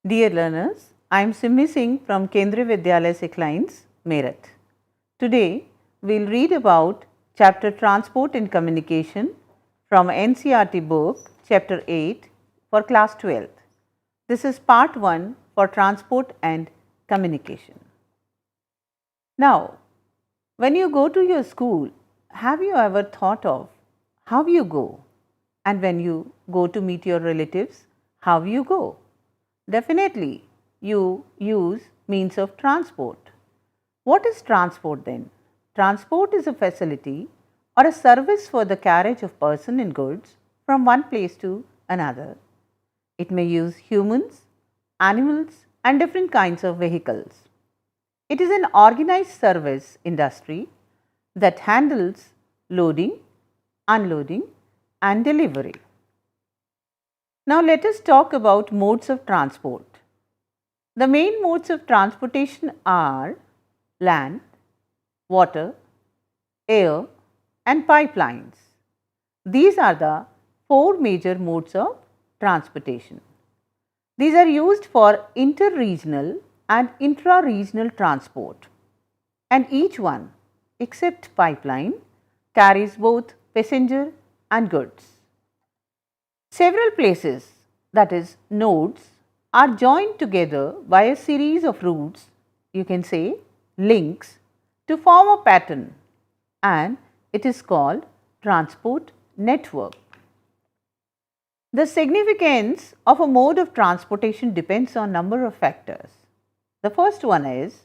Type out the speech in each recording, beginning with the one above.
Dear learners, I am Simmi Singh from Kendriya Vidyalaya Siklines, Meerut. Today, we will read about chapter Transport and Communication from NCERT book, chapter 8 for class 12th. This is part 1 for transport and communication. Now, when you go to your school, have you ever thought of how you go? And when you go to meet your relatives, how you go? Definitely, you use means of transport. What is transport then? Transport is a facility or a service for the carriage of person and goods from one place to another. It may use humans, animals and different kinds of vehicles. It is an organized service industry that handles loading, unloading and delivery. Now, let us talk about modes of transport. The main modes of transportation are land, water, air and pipelines. These are the 4 major modes of transportation. These are used for inter-regional and intra-regional transport, and each one except pipeline carries both passenger and goods. Several places, that is nodes, are joined together by a series of routes, you can say links, to form a pattern, and it is called transport network. The significance of a mode of transportation depends on number of factors. The first one is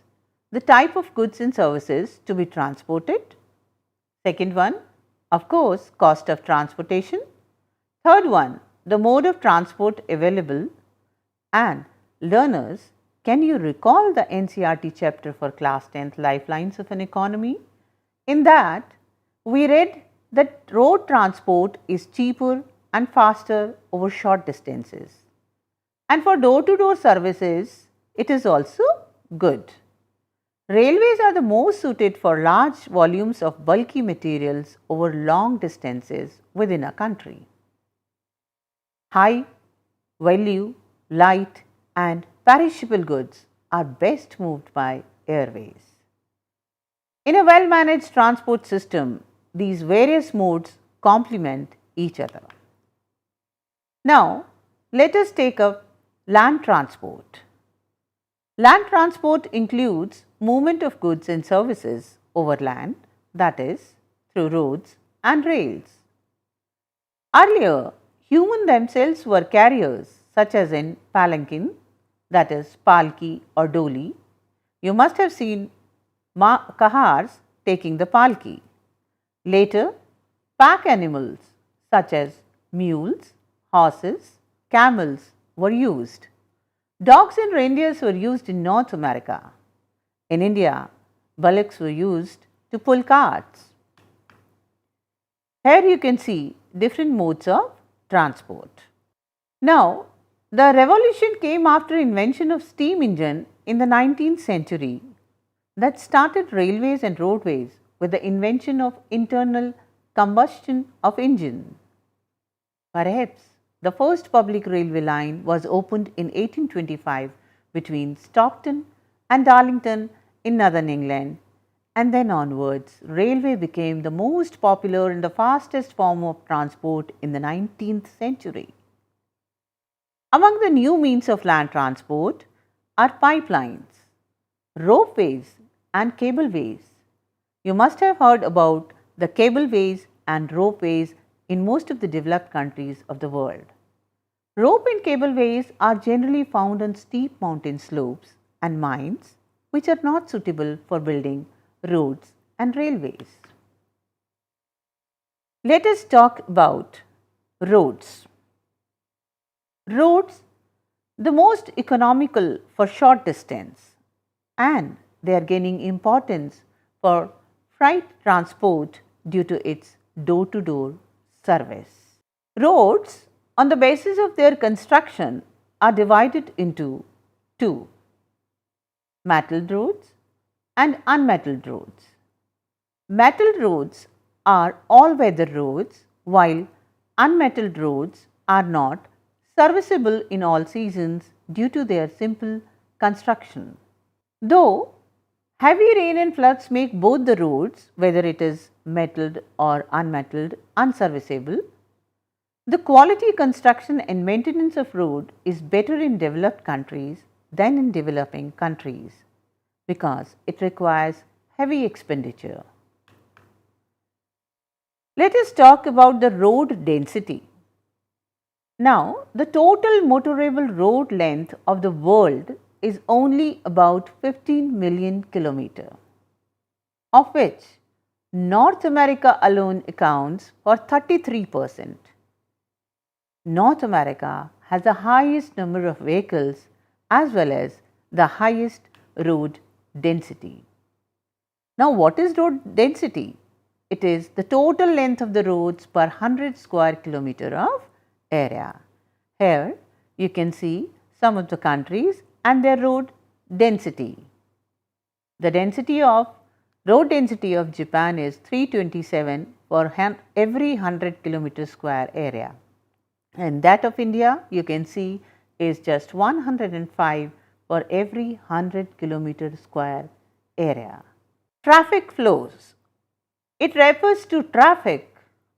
the type of goods and services to be transported. Second one, of course, cost of transportation. Third one, the mode of transport available. And learners, can you recall the NCERT chapter for class 10th Lifelines of an Economy? In that, we read that road transport is cheaper and faster over short distances. And for door-to-door services, it is also good. Railways are the most suited for large volumes of bulky materials over long distances within a country. High value, light and perishable goods are best moved by airways. In a well-managed transport system, these various modes complement each other. Now, let us take up land transport. Land transport includes movement of goods and services over land, that is, through roads and rails. Earlier, humans themselves were carriers, such as in palanquin, that is palki or doli. You must have seen kahars taking the palki. Later, pack animals such as mules, horses, camels were used. Dogs and reindeers were used in North America. In India, bullocks were used to pull carts. Here you can see different modes of transport. Now, the revolution came after invention of steam engine in the 19th century that started railways and roadways with the invention of internal combustion of engine. Perhaps the first public railway line was opened in 1825 between Stockton and Darlington in northern England, and then onwards railway became the most popular and the fastest form of transport in the 19th century. Among the new means of land transport are pipelines, ropeways and cableways. You must have heard about the cableways and ropeways in most of the developed countries of the world. Rope and cableways are generally found on steep mountain slopes and mines which are not suitable for building roads and railways. Let us talk about roads. Roads, the most economical for short distance, and they are gaining importance for freight transport due to its door-to-door service. Roads, on the basis of their construction, are divided into two: metalled roads and unmetalled roads. Metalled roads are all-weather roads, while unmetalled roads are not serviceable in all seasons due to their simple construction. Though heavy rain and floods make both the roads, whether it is metalled or unmetalled, unserviceable, the quality construction and maintenance of road is better in developed countries than in developing countries because it requires heavy expenditure. Let us talk about the road density. Now, the total motorable road length of the world is only about 15 million kilometers, of which North America alone accounts for 33%. North America has the highest number of vehicles as well as the highest road density. Now, what is road density? It is the total length of the roads per 100 square kilometer of area. Here you can see some of the countries and their road density. The road density of Japan is 327 for every 100 kilometer square area, and that of India you can see is just 105 for every 100 kilometer square area. Traffic flows. It refers to traffic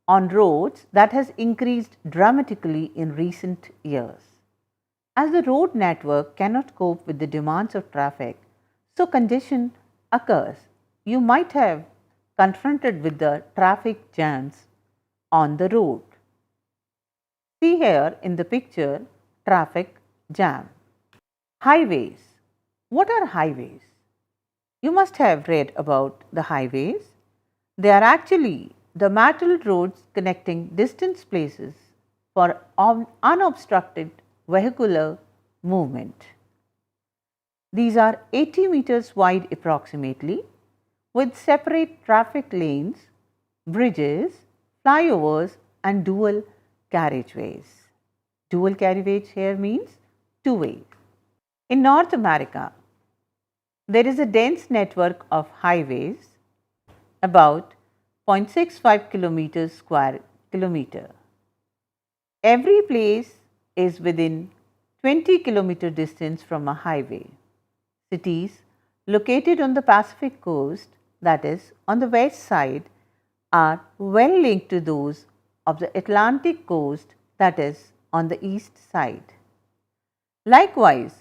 on roads that has increased dramatically in recent years. As the road network cannot cope with the demands of traffic, so congestion occurs. You might have confronted with the traffic jams on the road. See here in the picture, traffic jam. Highways. What are highways? You must have read about the highways. They are actually the metal roads connecting distant places for unobstructed vehicular movement. These are 80 meters wide approximately, with separate traffic lanes, bridges, flyovers and dual carriageways. Dual carriageway here means two-way. In North America, there is a dense network of highways about 0.65 kilometers square kilometer. Every place is within 20 kilometer distance from a highway. Cities located on the Pacific coast, that is on the west side, are well linked to those of the Atlantic coast, that is on the east side. Likewise,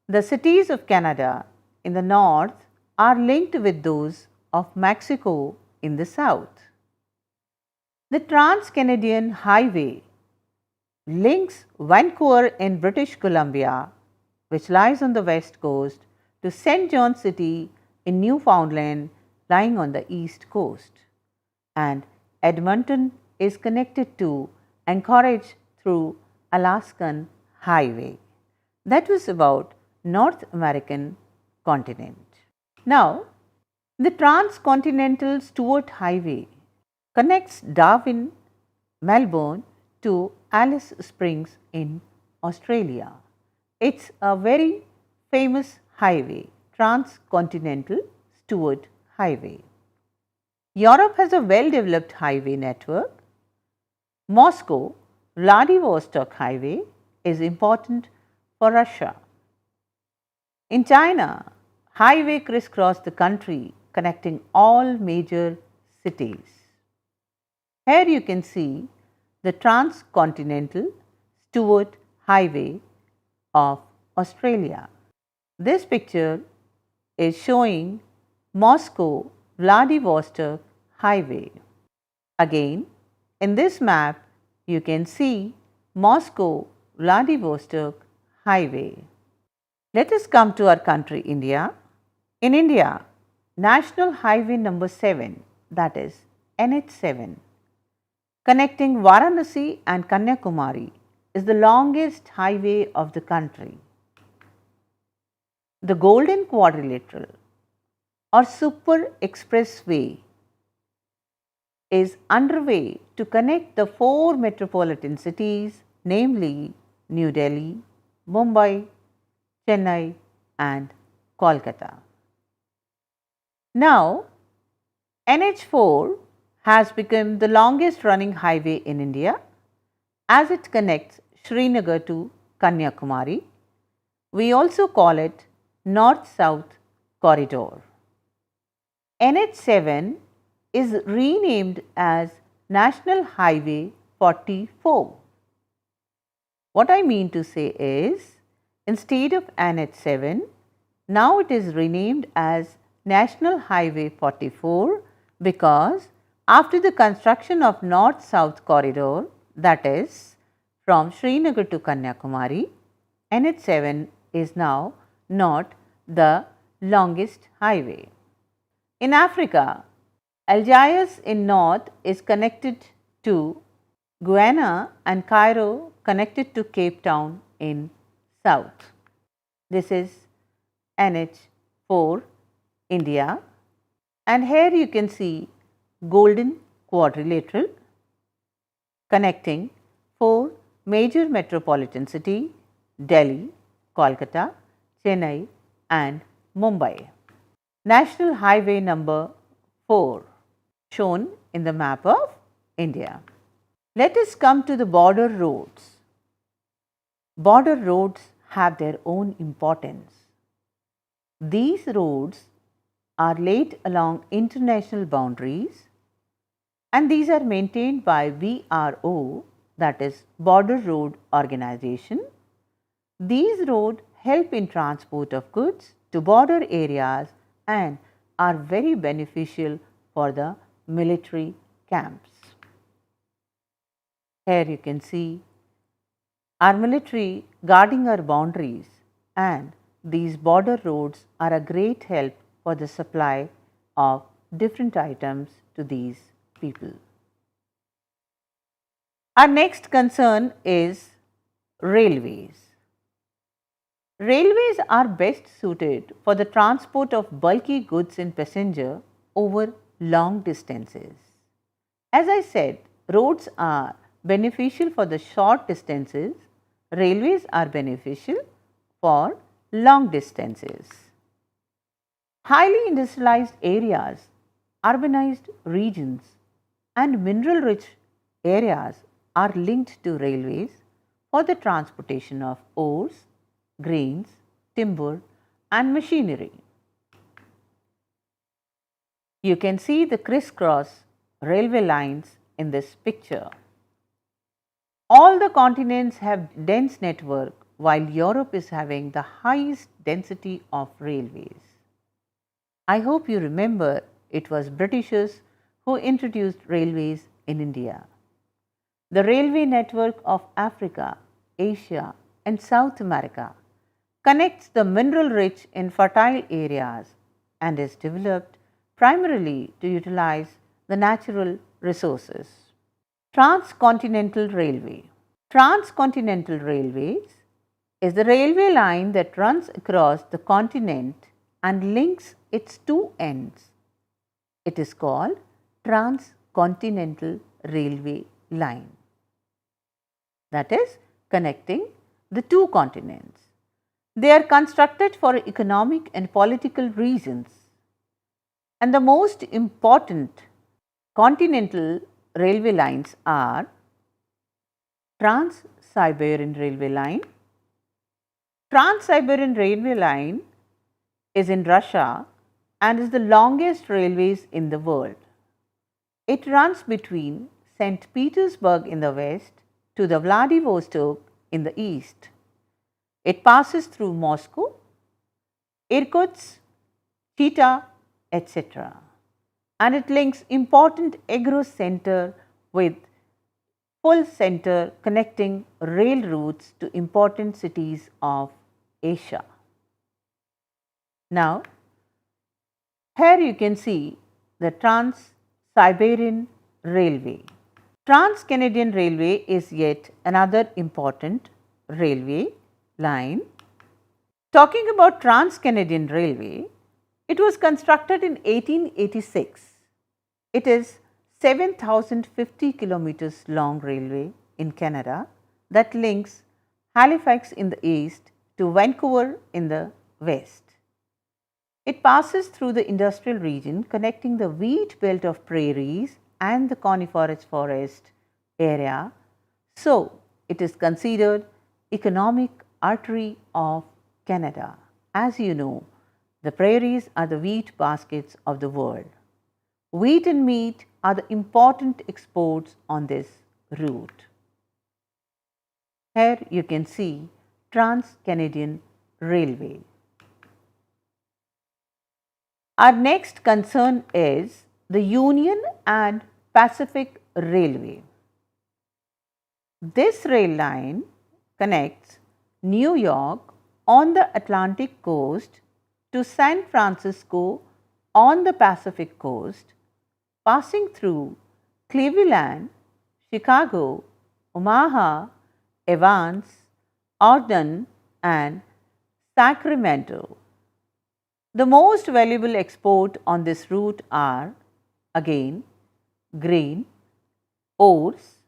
the cities of Canada in the north are linked with those of Mexico in the south. The Trans-Canadian Highway links Vancouver in British Columbia, which lies on the west coast, to St. John City in Newfoundland, lying on the east coast, and Edmonton is connected to Anchorage through Alaskan Highway. That was about North American continent. Now, the Transcontinental Stuart Highway connects Darwin, Melbourne to Alice Springs in Australia. It's a very famous highway, Transcontinental Stuart Highway. Europe has a well-developed highway network. Moscow Vladivostok Highway is important for Russia. In China, highway crisscross the country connecting all major cities. Here you can see the Transcontinental Stuart Highway of Australia. This picture is showing Moscow Vladivostok Highway. Again, in this map you can see Moscow Vladivostok Highway. Let us come to our country India. In India, National Highway number 7, that is NH7, connecting Varanasi and Kanyakumari, is the longest highway of the country. The Golden Quadrilateral or Super Expressway is underway to connect the 4 metropolitan cities, namely New Delhi, Mumbai, Chennai and Kolkata. Now, NH4 has become the longest running highway in India as it connects Srinagar to Kanyakumari. We also call it North-South Corridor. NH7 is renamed as National Highway 44. What I mean to say is, instead of NH7, now it is renamed as National Highway 44 because after the construction of North-South Corridor, that is from Srinagar to Kanyakumari, NH7 is now not the longest highway. In Africa, Algiers in north is connected to Guyana and Cairo connected to Cape Town in south. This is NH4 India, and here you can see Golden Quadrilateral connecting 4 major metropolitan cities: Delhi, Kolkata, Chennai and Mumbai. National Highway number 4 shown in the map of India. Let us come to the border roads. Border roads have their own importance. These roads are laid along international boundaries and these are maintained by BRO, that is Border Road Organization. These roads help in transport of goods to border areas and are very beneficial for the military camps. Here you can see our military guarding our boundaries, and these border roads are a great help for the supply of different items to these people. Our next concern is railways. Railways are best suited for the transport of bulky goods and passenger over long distances. As I said, roads are beneficial for the short distances, railways are beneficial for long distances. Highly industrialized areas, urbanized regions and mineral rich areas are linked to railways for the transportation of ores, grains, timber and machinery. You can see the crisscross railway lines in this picture. All the continents have dense network while Europe is having the highest density of railways. I hope you remember it was Britishers who introduced railways in India. The railway network of Africa, Asia and South America connects the mineral rich and fertile areas and is developed primarily to utilize the natural resources. Transcontinental Railway. Transcontinental Railways is the railway line that runs across the continent and links its two ends. It is called Transcontinental Railway Line, that is connecting the two continents. They are constructed for economic and political reasons, and the most important continental railway lines are Trans-Siberian Railway Line. Trans-Siberian Railway Line is in Russia and is the longest railways in the world. It runs between St. Petersburg in the west to the Vladivostok in the east. It passes through Moscow, Irkutsk, Chita, etc. and it links important agro center with full center connecting rail routes to important cities of Asia. Now, here you can see the Trans-Siberian Railway. Trans-Canadian Railway is yet another important railway line. Talking about Trans-Canadian Railway, it was constructed in 1886. It is 7,050 kilometers long railway in Canada that links Halifax in the east to Vancouver in the west. It passes through the industrial region connecting the wheat belt of prairies and the coniferous forest area. So, it is considered economic artery of Canada. As you know, the prairies are the wheat baskets of the world. Wheat and meat are the important exports on this route. Here you can see Trans-Canadian Railway. Our next concern is the Union and Pacific Railway. This rail line connects New York on the Atlantic coast to San Francisco on the Pacific coast, passing through Cleveland, Chicago, Omaha, Evans, Ogden and Sacramento. The most valuable export on this route are again grain, ores,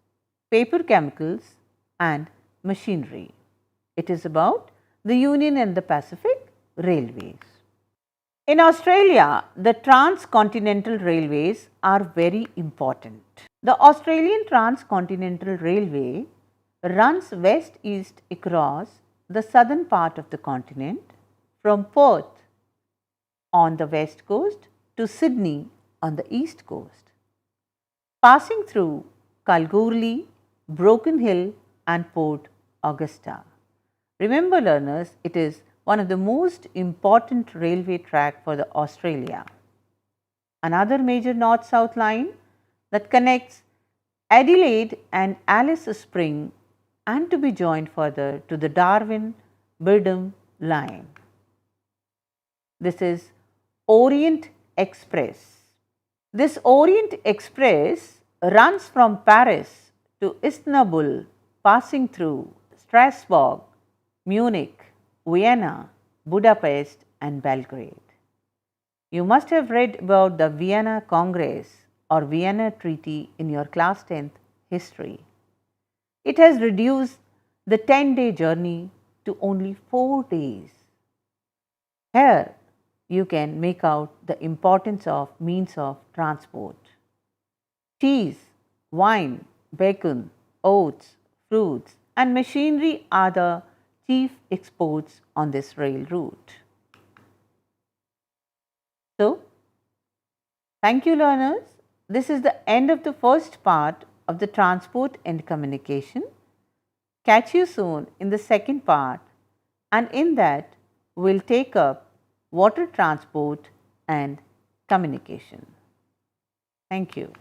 paper chemicals and machinery. It is about the Union and the Pacific Railways. In Australia, the transcontinental railways are very important. The Australian Transcontinental Railway runs west-east across the southern part of the continent from Perth on the west coast to Sydney on the east coast, passing through Kalgoorlie, Broken Hill and Port Augusta. Remember learners, it is one of the most important railway track for the Australia. Another major north-south line that connects Adelaide and Alice Springs and to be joined further to the Darwin-Birdam line. This is Orient Express. This Orient Express runs from Paris to Istanbul, passing through Strasbourg, Munich, Vienna, Budapest and Belgrade. You must have read about the Vienna Congress or Vienna Treaty in your class 10th history. It has reduced the 10-day journey to only 4 days. Here you can make out the importance of means of transport. Cheese, wine, bacon, oats, fruits and machinery are the chief exports on this rail route. So, thank you learners. This is the end of the first part of the transport and communication. Catch you soon in the second part, and in that we will take up water transport and communication. Thank you.